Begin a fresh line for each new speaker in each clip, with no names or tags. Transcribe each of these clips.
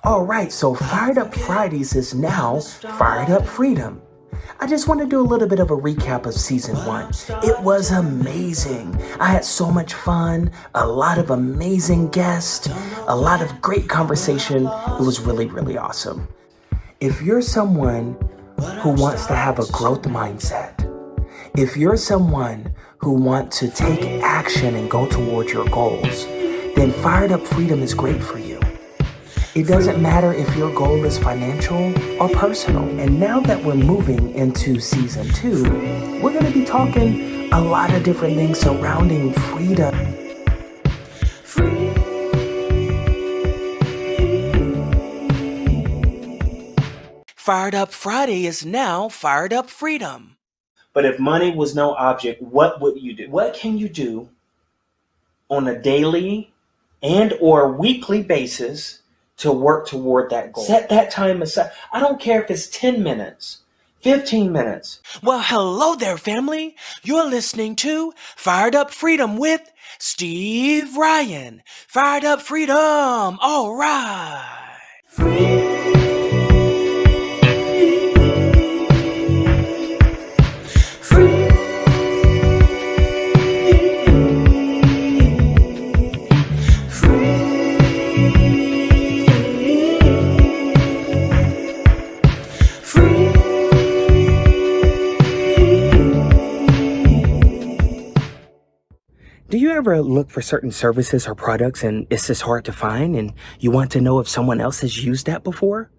All right, so Fired Up Fridays is now Fired Up Freedom. I just want to do a little bit of a recap of season one. It was amazing. I had so much fun, a lot of amazing guests, a lot of great conversation. It was really, really awesome. If you're someone who wants to have a growth mindset, if you're someone who wants to take action and go towards your goals, then Fired Up Freedom is great for you. It doesn't matter if your goal is financial or personal. And now that we're moving into season two, we're going to be talking a lot of different things surrounding freedom. Fired Up Friday is now Fired Up Freedom. But if money was no object, what would you do? What can you do on a daily and or weekly basis to work toward that goal? Set that time aside. I don't care if it's 10 minutes, 15 minutes. Well, hello there, family. You're listening to Fired Up Freedom with Steve Ryan. Fired Up Freedom. All right. Do you ever look for certain services or products and it's just hard to find and you want to know if someone else has used that before?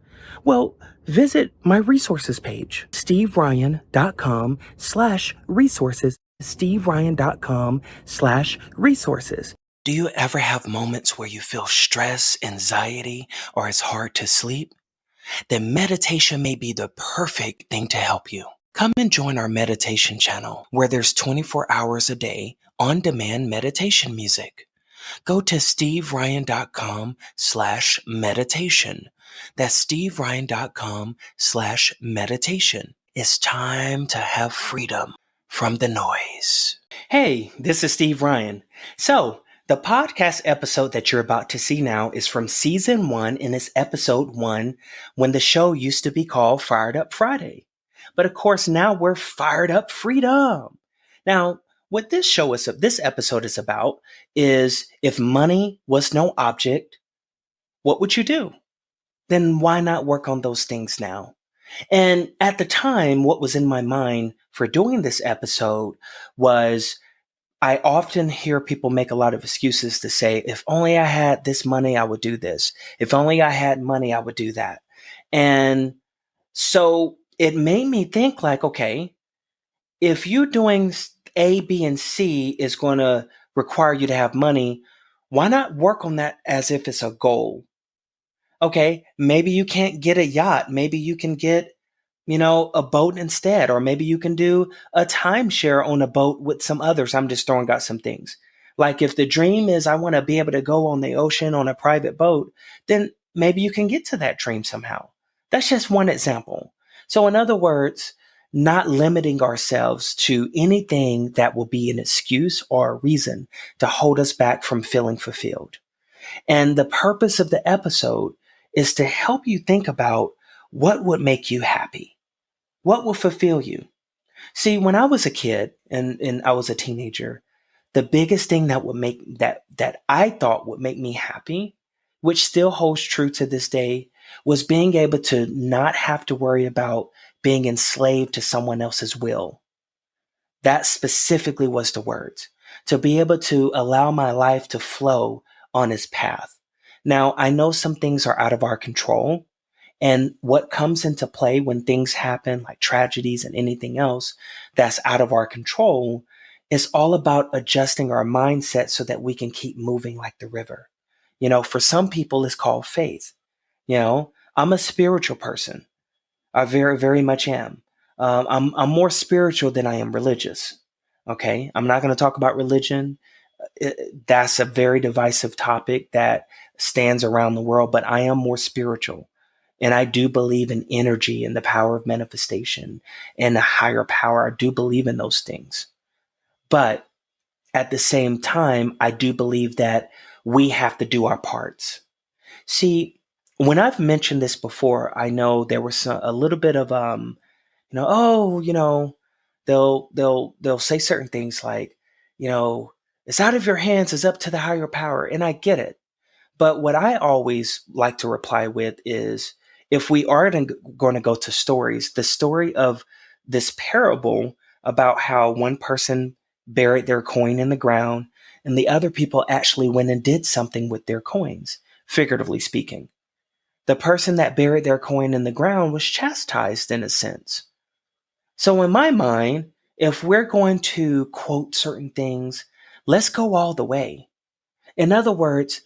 Well, visit my resources page, steveryan.com/resources, steveryan.com/resources. Do you ever have moments where you feel stress, anxiety, or it's hard to sleep? Then meditation may be the perfect thing to help you. Come and join our meditation channel where there's 24 hours a day on-demand meditation music. Go to steveryan.com/meditation. That's steveryan.com/meditation. It's time to have freedom from the noise. Hey, this is Steve Ryan. So, the podcast episode that you're about to see now is from season 1 and it's episode 1 when the show used to be called Fired Up Friday. But of course, now we're Fired Up Freedom. Now, what this episode is about is if money was no object, what would you do? Then why not work on those things now? And at the time, what was in my mind for doing this episode was I often hear people make a lot of excuses to say, if only I had this money, I would do this. If only I had money, I would do that. And so it made me think like, okay, if you doing A, B, and C is going to require you to have money, why not work on that as if it's a goal? Okay, maybe you can't get a yacht. Maybe you can get, a boat instead, or maybe you can do a timeshare on a boat with some others. I'm just throwing out some things. Like if the dream is I want to be able to go on the ocean on a private boat, then maybe you can get to that dream somehow. That's just one example. So in other words, not limiting ourselves to anything that will be an excuse or a reason to hold us back from feeling fulfilled. And the purpose of the episode is to help you think about what would make you happy. What will fulfill you? See, when I was a kid and I was a teenager, the biggest thing that would make that I thought would make me happy, which still holds true to this day, was being able to not have to worry about being enslaved to someone else's will. That specifically was the words. To be able to allow my life to flow on its path. Now, I know some things are out of our control. And what comes into play when things happen, like tragedies and anything else that's out of our control, is all about adjusting our mindset so that we can keep moving like the river. For some people, it's called faith. I'm a spiritual person. I very, very much am. I'm more spiritual than I am religious. Okay. I'm not going to talk about religion. That's a very divisive topic that stands around the world, but I am more spiritual. And I do believe in energy and the power of manifestation and the higher power. I do believe in those things. But at the same time, I do believe that we have to do our parts. See, When I've mentioned this before, I know there was a little bit of oh, they'll say certain things like, you know, it's out of your hands, it's up to the higher power, and I get it. But what I always like to reply with is, if we are going to go to stories, the story of this parable about how one person buried their coin in the ground and the other people actually went and did something with their coins, figuratively speaking. The person that buried their coin in the ground was chastised in a sense. So, in my mind, if we're going to quote certain things, let's go all the way. In other words,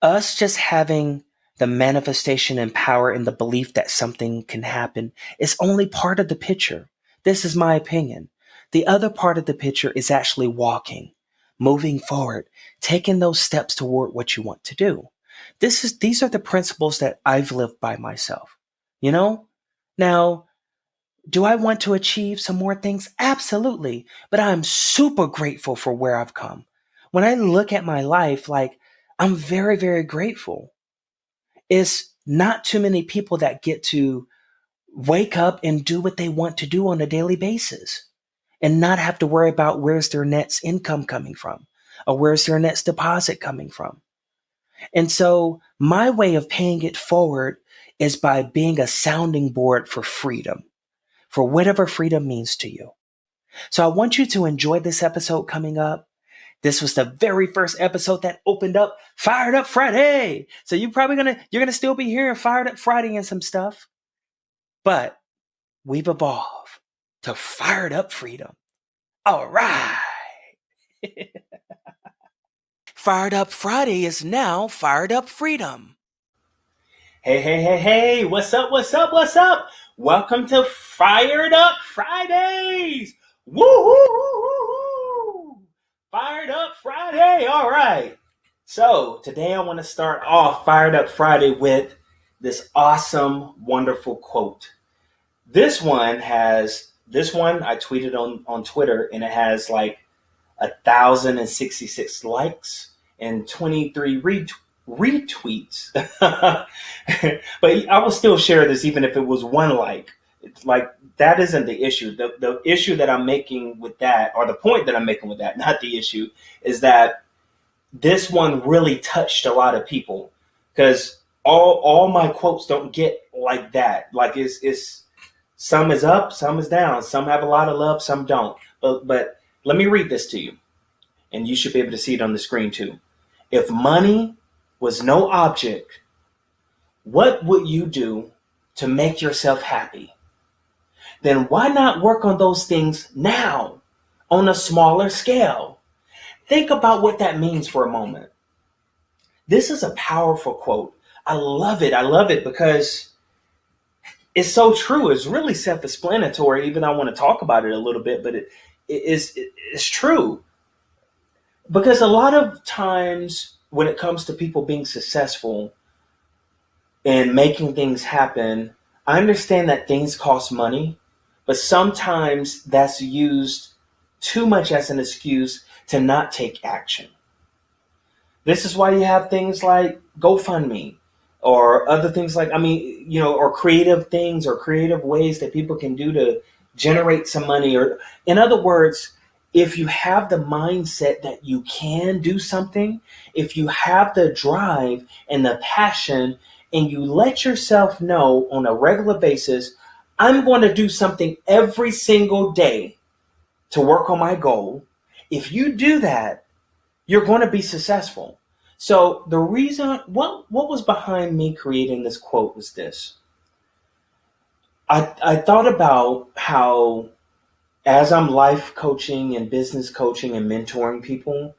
us just having the manifestation and power and the belief that something can happen is only part of the picture. This is my opinion. The other part of the picture is actually walking, moving forward, taking those steps toward what you want to do. These are the principles that I've lived by myself. You know? Now, do I want to achieve some more things? Absolutely. But I'm super grateful for where I've come. When I look at my life, like, I'm very, very grateful. It's not too many people that get to wake up and do what they want to do on a daily basis and not have to worry about where's their next income coming from or where's their next deposit coming from. And so my way of paying it forward is by being a sounding board for freedom, for whatever freedom means to you. So I want you to enjoy this episode coming up. This was the very first episode that opened up Fired Up Friday. So you're gonna still be hearing Fired Up Friday and some stuff, but we've evolved to Fired Up Freedom. All right. Fired Up Friday is now Fired Up Freedom. Hey, hey, hey, hey, what's up, what's up, what's up? Welcome to Fired Up Fridays. Woo, woo, woo, woo, woo. Fired Up Friday, all right. So today I want to start off Fired Up Friday with this awesome, wonderful quote. This one I tweeted on Twitter, and it has like 1,066 likes and 23 retweets. But I will still share this even if it was one like. It's like, that isn't the issue. The issue that I'm making with that, or the point that I'm making with that, not the issue, is that this one really touched a lot of people, because all my quotes don't get like that. Like, it's some is up, some is down, some have a lot of love, some don't. But let me read this to you, and you should be able to see it on the screen too. If money was no object, what would you do to make yourself happy? Then why not work on those things now on a smaller scale? Think about what that means for a moment. This is a powerful quote. I love it. I love it because it's so true. It's really self-explanatory. Even I want to talk about it a little bit, but it's true. Because a lot of times when it comes to people being successful and making things happen, I understand that things cost money, but sometimes that's used too much as an excuse to not take action. This is why you have things like GoFundMe or other things like, or creative things or creative ways that people can do to generate some money. Or, in other words, if you have the mindset that you can do something, if you have the drive and the passion, and you let yourself know on a regular basis, I'm going to do something every single day to work on my goal. If you do that, you're going to be successful. So the reason, what was behind me creating this quote was this. I thought about how, as I'm life coaching and business coaching and mentoring people,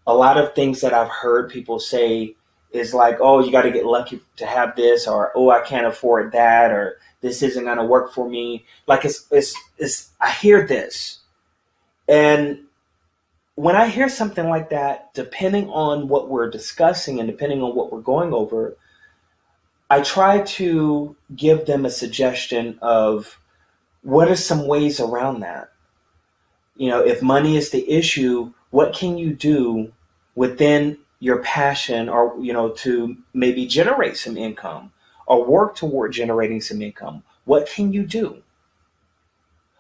a lot of things that I've heard people say is like, oh, you got to get lucky to have this, or, oh, I can't afford that, or this isn't going to work for me. Like, I hear this. And when I hear something like that, depending on what we're discussing and depending on what we're going over, I try to give them a suggestion of what are some ways around that. If money is the issue, what can you do within your passion, or to maybe generate some income or work toward generating some income, what can you do?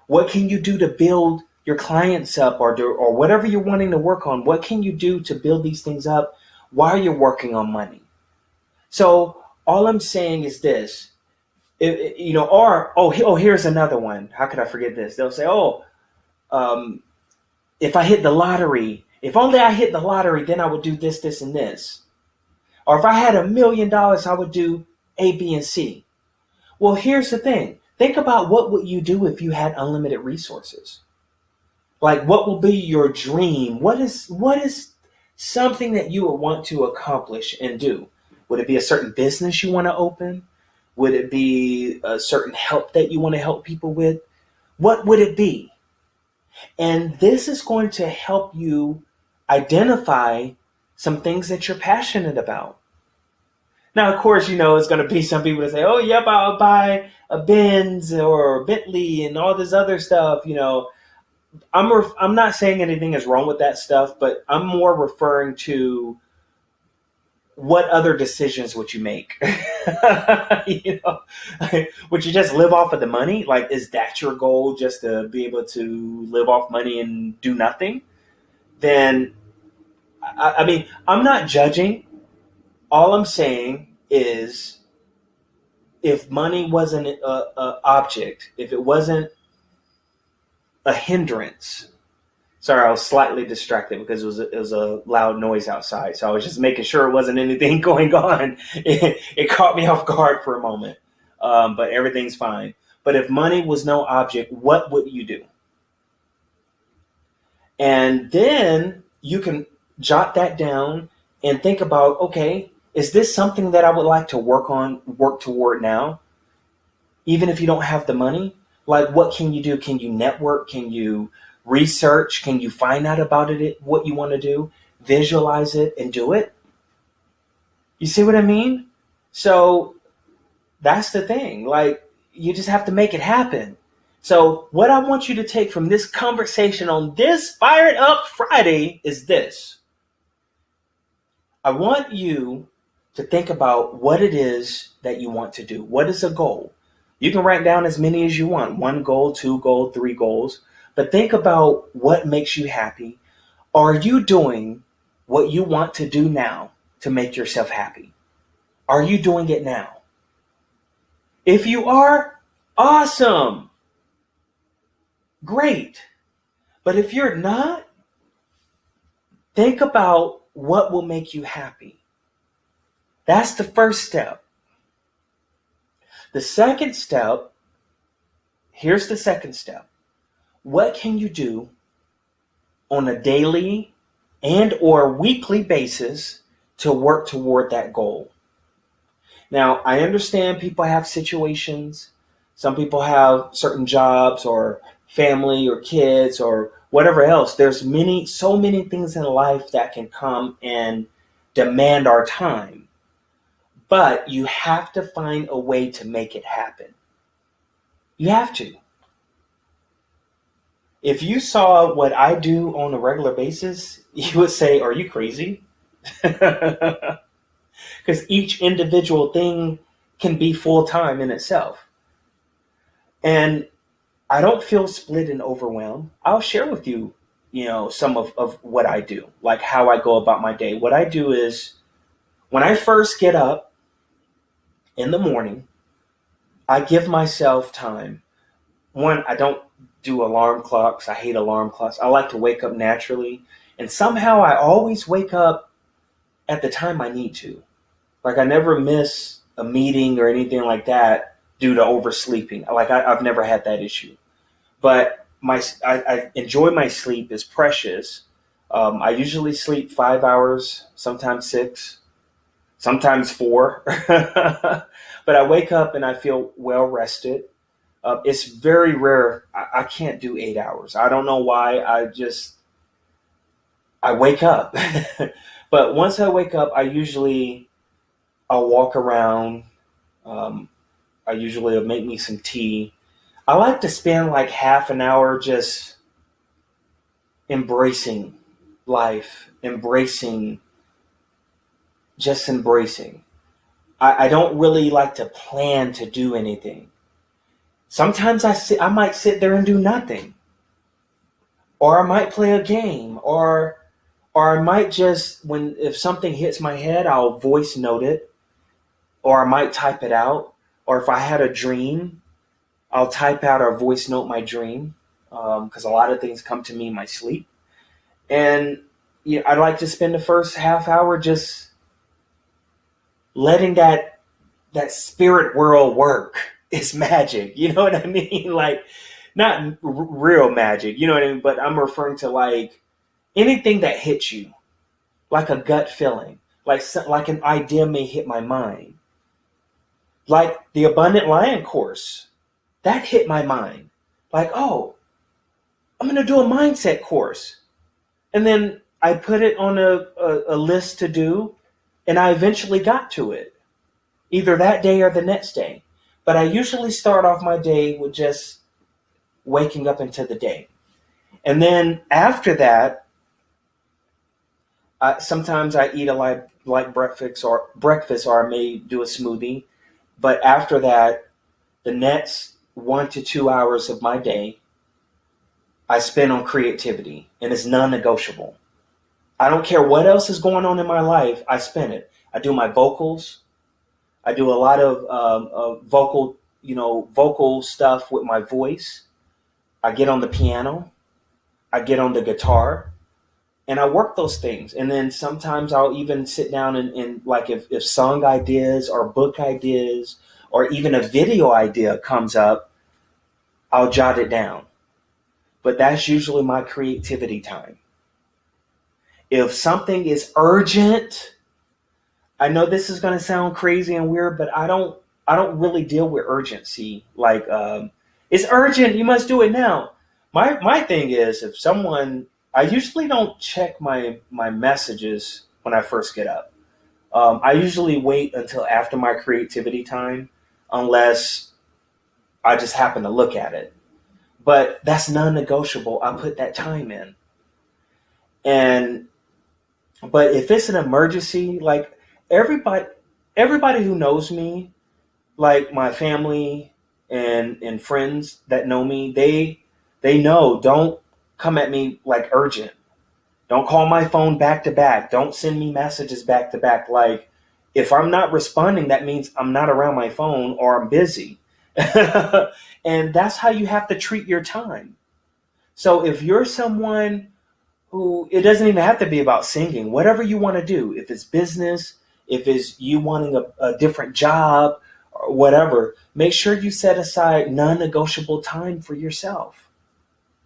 What can you do to build your clients up, or whatever you're wanting to work on? What can you do to build these things up while you're working on money? So all I'm saying is this, here's another one. How could I forget this? They'll say, um, if I hit the lottery, if only I hit the lottery, then I would do this, this, and this. Or if I had $1,000,000, I would do A, B, and C. Well, here's the thing. Think about what would you do if you had unlimited resources? Like, what will be your dream? What is something that you would want to accomplish and do? Would it be a certain business you want to open? Would it be a certain help that you want to help people with? What would it be? And this is going to help you identify some things that you're passionate about. Now, of course, it's going to be some people that say, oh, yep, I'll buy a Benz or a Bentley and all this other stuff. I'm not saying anything is wrong with that stuff, but I'm more referring to what other decisions would you make? Would you just live off of the money? Like, is that your goal, just to be able to live off money and do nothing? Then, I mean, I'm not judging. All I'm saying is, if money wasn't a object, if it wasn't a hindrance. Sorry, I was slightly distracted because it was a loud noise outside. So I was just making sure it wasn't anything going on. It caught me off guard for a moment, but everything's fine. But if money was no object, what would you do? And then you can jot that down and think about, okay, is this something that I would like to work toward now? Even if you don't have the money, like, what can you do? Can you network? Can you research? Can you find out about it, what you want to do, visualize it, and do it? You see what I mean? So that's the thing. Like, you just have to make it happen. So what I want you to take from this conversation on this Fired Up Friday is this. I want you to think about what it is that you want to do. What is a goal? You can write down as many as you want. 1 goal, 2 goals, 3 goals. But think about what makes you happy. Are you doing what you want to do now to make yourself happy? Are you doing it now? If you are, awesome. Great. But if you're not, think about what will make you happy. That's the first step. The second step, here's the second step. What can you do on a daily and or weekly basis to work toward that goal? Now, I understand people have situations. Some people have certain jobs or family or kids or whatever else. There's so many things in life that can come and demand our time. But you have to find a way to make it happen. You have to. If you saw what I do on a regular basis, you would say, are you crazy? Because each individual thing can be full-time in itself. And I don't feel split and overwhelmed. I'll share with you, some of what I do, like how I go about my day. What I do is, when I first get up in the morning, I give myself time. One, I don't do alarm clocks. I hate alarm clocks. I like to wake up naturally. And somehow I always wake up at the time I need to. Like, I never miss a meeting or anything like that due to oversleeping. Like, I've never had that issue. But I enjoy my sleep. It's precious. I usually sleep 5 hours, sometimes 6, sometimes 4. But I wake up and I feel well rested. It's very rare. I can't do 8 hours. I don't know why. I wake up. But once I wake up, I'll walk around. I usually will make me some tea. I like to spend like half an hour just embracing life, embracing just embracing. I don't really like to plan to do anything. Sometimes I might sit there and do nothing. Or I might play a game. Or I might just, if something hits my head, I'll voice note it. Or I might type it out. Or if I had a dream, I'll type out or voice note my dream. Because a lot of things come to me in my sleep. And I'd like to spend the first half hour just letting that spirit world work. It's magic. You know what I mean? Like, not real magic. You know what I mean? But I'm referring to like anything that hits you, like a gut feeling, like an idea may hit my mind, like the Abundant Lion course that hit my mind. Like, oh, I'm going to do a mindset course, and then I put it on a list to do, and I eventually got to it, either that day or the next day. But I usually start off my day with just waking up into the day. And then after that, sometimes I eat a light breakfast, or I may do a smoothie. But after that, the next 1 to 2 hours of my day, I spend on creativity, and it's non-negotiable. I don't care what else is going on in my life. I spend it. I do my vocals. I do a lot of vocal stuff with my voice. I get on the piano. I get on the guitar, and I work those things. And then sometimes I'll even sit down and like if song ideas or book ideas or even a video idea comes up, I'll jot it down. But that's usually my creativity time. If something is urgent, I know this is going to sound crazy and weird, but I don't really deal with urgency. Like, it's urgent, you must do it now. My thing is, if someone, I usually don't check my messages when I first get up. I usually wait until after my creativity time, unless I just happen to look at it. But that's non-negotiable. I put that time in. But if it's an emergency, like everybody who knows me, like my family and friends that know me, they know, don't come at me like urgent. Don't call my phone back to back. Don't send me messages back to back. Like, if I'm not responding, that means I'm not around my phone or I'm busy. And that's how you have to treat your time. So if you're someone who, it doesn't even have to be about singing, whatever you want to do, if it's business, if it's you wanting a different job or whatever, make sure you set aside non-negotiable time for yourself.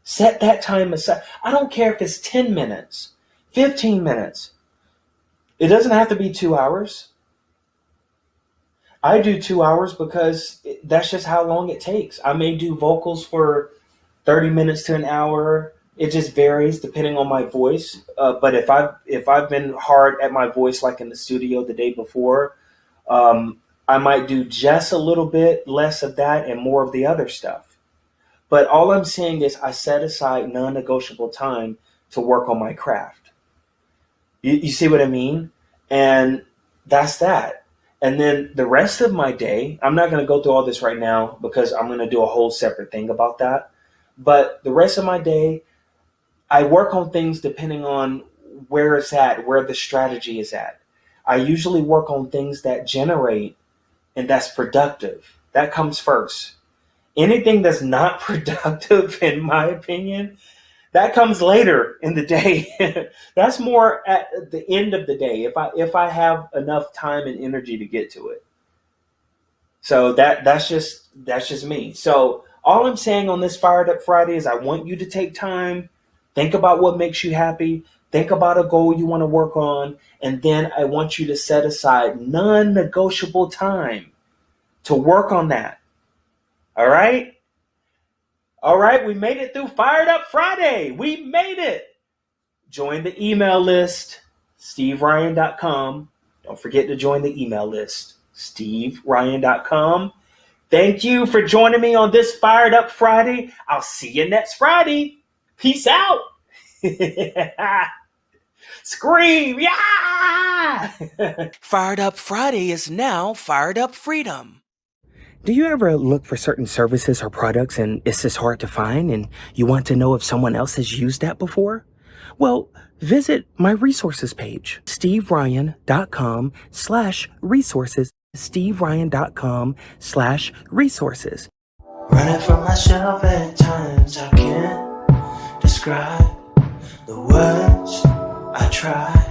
Set that time aside. I don't care if it's 10 minutes, 15 minutes. It doesn't have to be 2 hours. I do 2 hours because that's just how long it takes. I may do vocals for 30 minutes to an hour. It just varies depending on my voice. But if I've been hard at my voice, like in the studio the day before, I might do just a little bit less of that and more of the other stuff. But all I'm saying is I set aside non-negotiable time to work on my craft. You see what I mean? And that's that. And then the rest of my day, I'm not going to go through all this right now because I'm going to do a whole separate thing about that. But the rest of my day, I work on things depending on where it's at, where the strategy is at. I usually work on things that generate and that's productive. That comes first. Anything that's not productive, in my opinion, that comes later in the day. That's more at the end of the day, if I have enough time and energy to get to it. So that's just me. So all I'm saying on this Fired Up Friday is I want you to take time, think about what makes you happy, think about a goal you want to work on, and then I want you to set aside non-negotiable time to work on that. All right? All right, we made it through Fired Up Friday. We made it. Join the email list, steveryan.com. Don't forget to join the email list, steveryan.com. Thank you for joining me on this Fired Up Friday. I'll see you next Friday. Peace out. Scream, yeah! Fired Up Friday is now Fired Up Freedom. Do you ever look for certain services or products and it's just hard to find and you want to know if someone else has used that before? Well, visit my resources page, steveryan.com/resources, steveryan.com/resources. Running from myself at times I can't describe the words I try.